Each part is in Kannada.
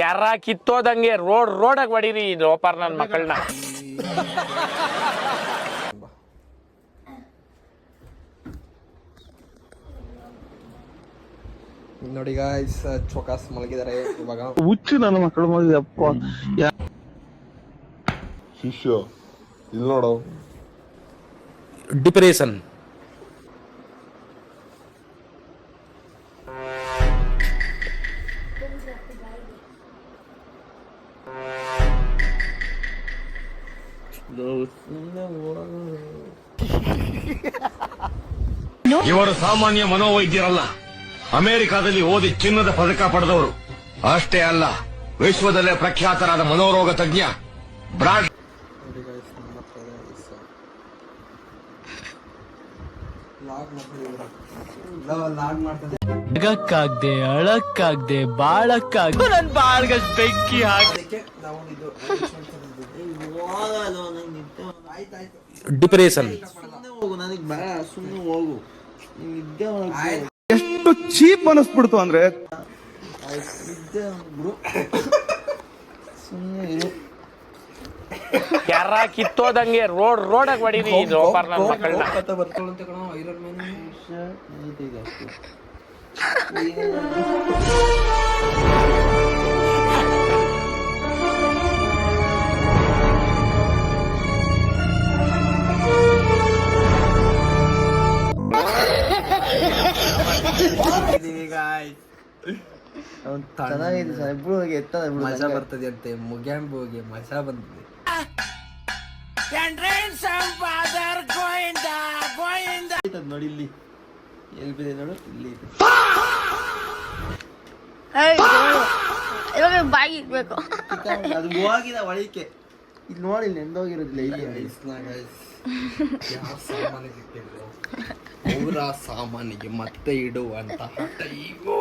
ಯಾರ ಕಿತ್ತೋದಂಗೆ ರೋಡಾಗ ಹೊಡೀರಿ ಲೋಪಾರ್ ನನ್ನ ಮಕ್ಕಳನ್ನ. ನೋಡಿ ಗಾಯ್ಸ್, ಚೊಕಾಸ್ ಮಲಗಿದ್ದಾರೆ ಇವಾಗ. ಹುಚ್ಚು ನನ್ನ ಮಕ್ಕಳು ಮಲಗಿದಪ್ಪ. ಶಿಷ್ಯ ಇಲ್ಲಿ ನೋಡು, ಡಿಪ್ರೆಷನ್. ಇವರು ಸಾಮಾನ್ಯ ಮನೋವೈದ್ಯರಲ್ಲ, ಅಮೆರಿಕಾದಲ್ಲಿ ಓದಿ ಚಿನ್ನದ ಪದಕ ಪಡೆದವರು. ಅಷ್ಟೇ ಅಲ್ಲ, ವಿಶ್ವದಲ್ಲೇ ಪ್ರಖ್ಯಾತರಾದ ಮನೋರೋಗ ತಜ್ಞ ಬ್ರಾಡ್. ಅಳಕ್ಕಾಗ್ದೆ ಅಳಕ್ಕಾಗ್ದೆ ಬಾಳಕ್ಕಾಗ್ದೆ ನನ್ ಬಾಳ್ಗಷ್ಟು ಬೆಂಕಿ ಹಾಕಿ ಡಿಪ್ರೆಷನ್. ಎಷ್ಟು ಚೀಪ್ ಅನಿಸ್ಬಿಡ್ತು ಅಂದ್ರೆ, ಯಾರ ಕಿತ್ತೋದಂಗೆ ರೋಡಾಗ ಹೊಡೀರಿ ಲೋಪಾರ್ ನನ್ನ ಮಕ್ಕಳನ್ನ. ಚೆನ್ನಾಗಿದೆ ಸರ್, ಇಬ್ರು ಹೋಗಿ ಎತ್ತ ಮಜಾ ಬರ್ತದೆ ಅಂತೆ. ಮುಗ್ಯಾಂಬು ಹೋಗಿ ಮಜಾ ಬಂದಿದೆ. ನೋಡಿ ಇಲ್ಲಿ ಎಲ್ಲಿ ಬಿದೆ ನೋಡು, ಇಲ್ಲಿ ಇವಾಗ ಬಾಯಿ ಇಡ್ಬೇಕು. ಅದು ಹೋಗಿದ ಒಳಿಕೆ. ಇಲ್ಲಿ ನೋಡಿ, ಇಲ್ಲಿ ನೆಂದೋಗಿರೋದಿಲ್ಲ. ಯಾವ ಸಾಮಾನಿಗೆ ಇಟ್ಟಿದ್ರು ಅವರ ಸಾಮಾನಿಗೆ ಮತ್ತೆ ಇಡುವಂತಹ ಟೈಮು.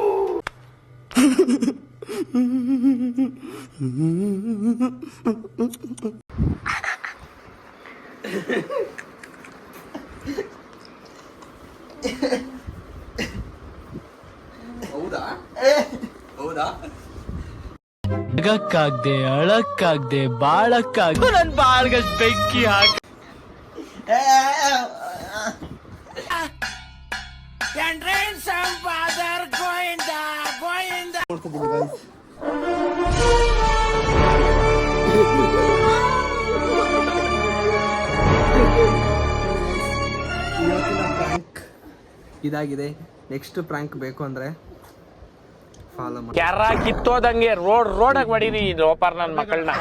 ಹೌದಾ ಹೌದಾ ಅಳಕ್ಕಾಗ್ದೆ ಅಳಕ್ಕಾಗ್ದೆ ಬಾಳಕ್ಕಾಗ್ದೆ ನನ್ ಬಾಳ್ಗಷ್ಟು ಬೆಂಕಿ ಹಾಕಿ ಇವತ್ತಿನ ಪ್ರ್ಯಾಂಕ್ ಇದಾಗಿದೆ. ನೆಕ್ಸ್ಟ್ ಪ್ರ್ಯಾಂಕ್ ಬೇಕು ಅಂದ್ರೆ ಫಾಲೋ ಮಾಡಿ. ಯಾರ ಕಿತ್ತೋದಂಗೆ ರೋಡಾಗ ಹೊಡೀರಿ ಲೋಪಾರ್ ನನ್ನ ಮಕ್ಕಳನ್ನ.